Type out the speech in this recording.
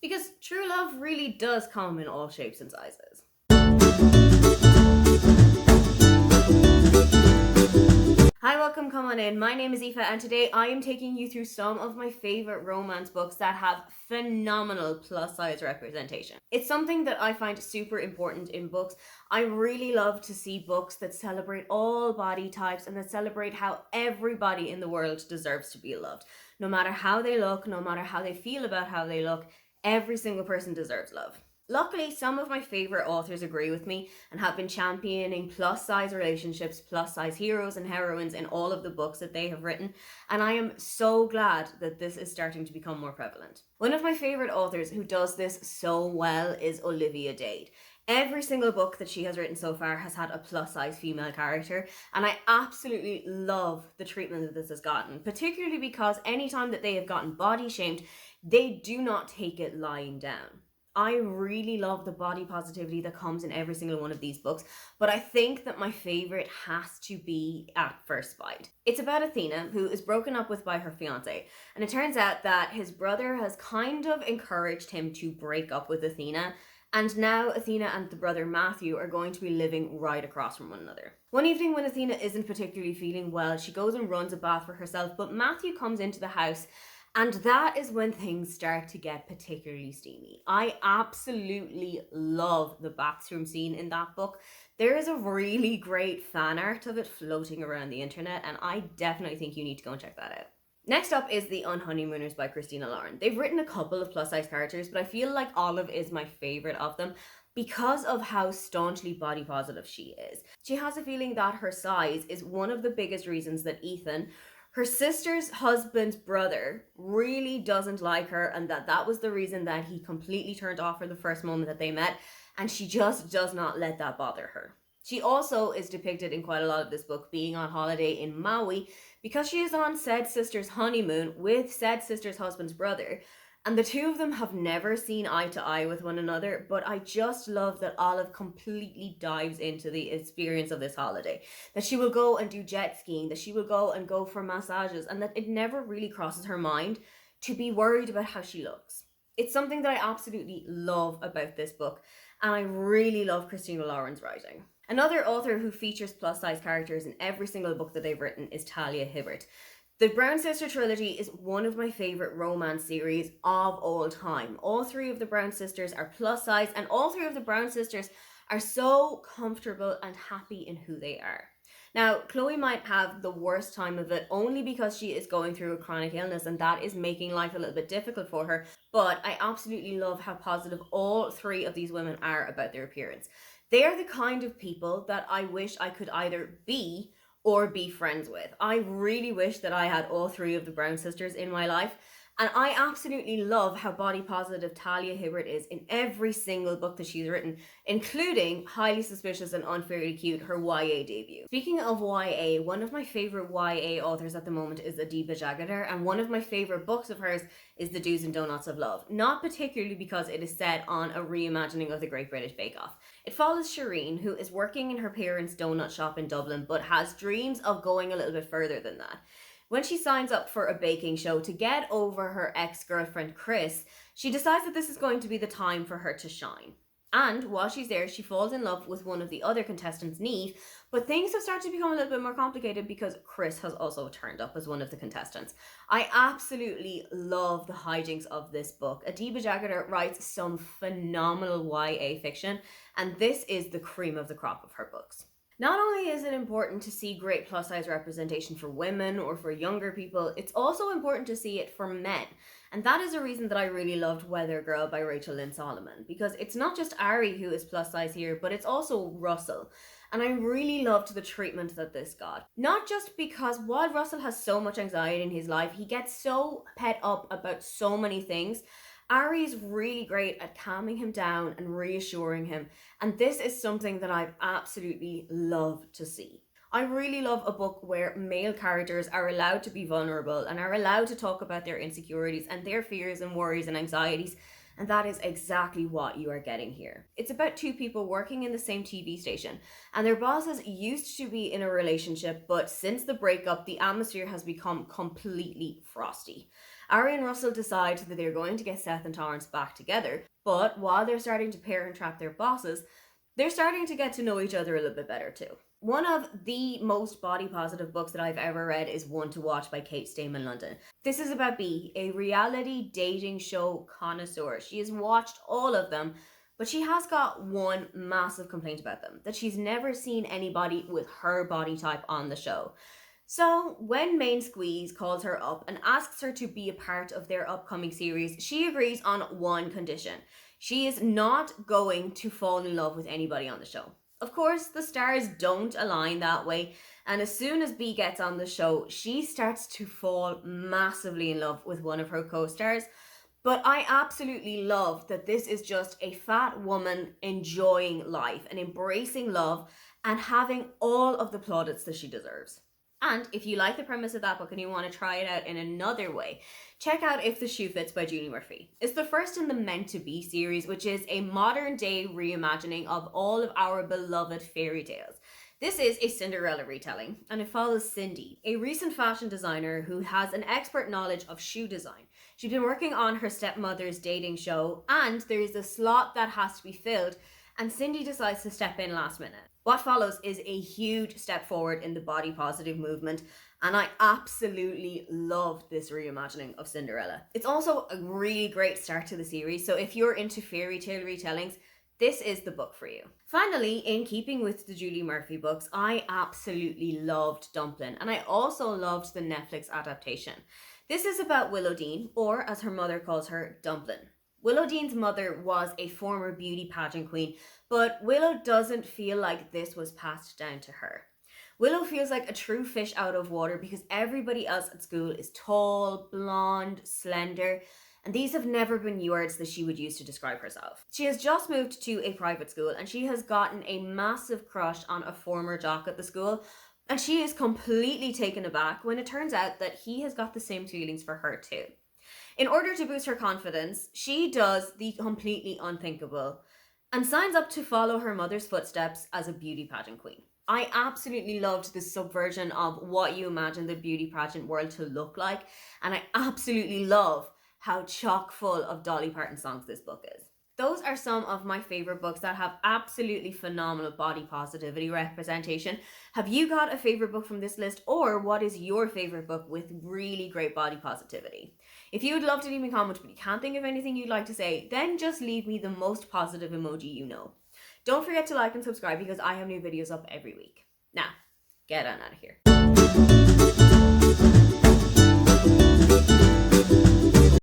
because true love really does come in all shapes and sizes. Hi, welcome, come on in. My name is Aoife, and today I am taking you through some of my favourite romance books that have phenomenal plus size representation. It's something that I find super important in books. I really love to see books that celebrate all body types and that celebrate how everybody in the world deserves to be loved. No matter how they look, no matter how they feel about how they look, every single person deserves love. Luckily, some of my favourite authors agree with me and have been championing plus size relationships, plus size heroes and heroines in all of the books that they have written, and I am so glad that this is starting to become more prevalent. One of my favourite authors who does this so well is Olivia Dade. Every single book that she has written so far has had a plus size female character, and I absolutely love the treatment that this has gotten, particularly because anytime that they have gotten body shamed, they do not take it lying down. I really love the body positivity that comes in every single one of these books, but I think that my favorite has to be At First Bite. It's about Athena, who is broken up with by her fiance, and it turns out that his brother has kind of encouraged him to break up with Athena, and now Athena and the brother Matthew are going to be living right across from one another. One evening when Athena isn't particularly feeling well, she goes and runs a bath for herself, but Matthew comes into the house, and that is when things start to get particularly steamy. I absolutely love the bathroom scene in that book. There is a really great fan art of it floating around the internet, and I definitely think you need to go and check that out. Next up is The Unhoneymooners by Christina Lauren. They've written a couple of plus size characters, but I feel like Olive is my favorite of them because of how staunchly body positive she is. She has a feeling that her size is one of the biggest reasons that Ethan, her sister's husband's brother, really doesn't like her, and that was the reason that he completely turned off her the first moment that they met, and she just does not let that bother her. She also is depicted in quite a lot of this book being on holiday in Maui because she is on said sister's honeymoon with said sister's husband's brother, and the two of them have never seen eye to eye with one another, but I just love that Olive completely dives into the experience of this holiday. That she will go and do jet skiing, that she will go for massages, and that it never really crosses her mind to be worried about how she looks. It's something that I absolutely love about this book, and I really love Christina Lauren's writing. Another author who features plus size characters in every single book that they've written is Talia Hibbert. The Brown Sister trilogy is one of my favourite romance series of all time. All three of the Brown sisters are plus size, and all three of the Brown sisters are so comfortable and happy in who they are. Now, Chloe might have the worst time of it only because she is going through a chronic illness, and that is making life a little bit difficult for her, but I absolutely love how positive all three of these women are about their appearance. They are the kind of people that I wish I could either be or be friends with. I really wish that I had all three of the Brown sisters in my life. And I absolutely love how body positive Talia Hibbert is in every single book that she's written, including Highly Suspicious and Unfairly Cute, her YA debut. Speaking of YA, one of my favorite YA authors at the moment is Adiba Jagader, and one of my favorite books of hers is The Do's and Donuts of Love. Not particularly because it is set on a reimagining of the Great British Bake Off. It follows Shireen, who is working in her parents' donut shop in Dublin, but has dreams of going a little bit further than that. When she signs up for a baking show to get over her ex-girlfriend Chris, she decides that this is going to be the time for her to shine. And while she's there, she falls in love with one of the other contestants, Neve, but things have started to become a little bit more complicated because Chris has also turned up as one of the contestants. I absolutely love the hijinks of this book. Adiba Jagader writes some phenomenal YA fiction, and this is the cream of the crop of her books. Not only is it important to see great plus size representation for women or for younger people, it's also important to see it for men. And that is a reason that I really loved Weather Girl by Rachel Lynn Solomon, because it's not just Ari who is plus size here, but it's also Russell. And I really loved the treatment that this got. Not just because while Russell has so much anxiety in his life, he gets so pet up about so many things. Ari is really great at calming him down and reassuring him, and this is something that I've absolutely loved to see. I really love a book where male characters are allowed to be vulnerable and are allowed to talk about their insecurities and their fears and worries and anxieties, and that is exactly what you are getting here. It's about two people working in the same TV station, and their bosses used to be in a relationship, but since the breakup, the atmosphere has become completely frosty. Ari and Russell decide that they're going to get Seth and Torrance back together, but while they're starting to parent trap their bosses, they're starting to get to know each other a little bit better too. One of the most body positive books that I've ever read is One to Watch by Kate Stayman London. This is about Bea, a reality dating show connoisseur. She has watched all of them, but she has got one massive complaint about them, that she's never seen anybody with her body type on the show. So when Main Squeeze calls her up and asks her to be a part of their upcoming series, she agrees on one condition. She is not going to fall in love with anybody on the show. Of course, the stars don't align that way, and as soon as Bea gets on the show, she starts to fall massively in love with one of her co-stars. But I absolutely love that this is just a fat woman enjoying life and embracing love and having all of the plaudits that she deserves. And if you like the premise of that book and you want to try it out in another way, check out If the Shoe Fits by Julie Murphy. It's the first in the Meant to Be series, which is a modern day reimagining of all of our beloved fairy tales. This is a Cinderella retelling, and it follows Cindy, a recent fashion designer who has an expert knowledge of shoe design. She's been working on her stepmother's dating show, and there is a slot that has to be filled, and Cindy decides to step in last minute. What follows is a huge step forward in the body positive movement, and I absolutely love this reimagining of Cinderella. It's also a really great start to the series, so if you're into fairy tale retellings, this is the book for you. Finally, in keeping with the Julie Murphy books, I absolutely loved Dumplin', and I also loved the Netflix adaptation. This is about Willow Dean, or as her mother calls her, Dumplin'. Willow Dean's mother was a former beauty pageant queen, but Willow doesn't feel like this was passed down to her. Willow feels like a true fish out of water because everybody else at school is tall, blonde, slender, and these have never been words that she would use to describe herself. She has just moved to a private school and she has gotten a massive crush on a former jock at the school, and she is completely taken aback when it turns out that he has got the same feelings for her too. In order to boost her confidence, she does the completely unthinkable and signs up to follow her mother's footsteps as a beauty pageant queen. I absolutely loved this subversion of what you imagine the beauty pageant world to look like, and I absolutely love how chock full of Dolly Parton songs this book is. Those are some of my favorite books that have absolutely phenomenal body positivity representation. Have you got a favorite book from this list, or what is your favorite book with really great body positivity? If you would love to leave me a comment but you can't think of anything you'd like to say, then just leave me the most positive emoji you know. Don't forget to like and subscribe because I have new videos up every week. Now, get on out of here.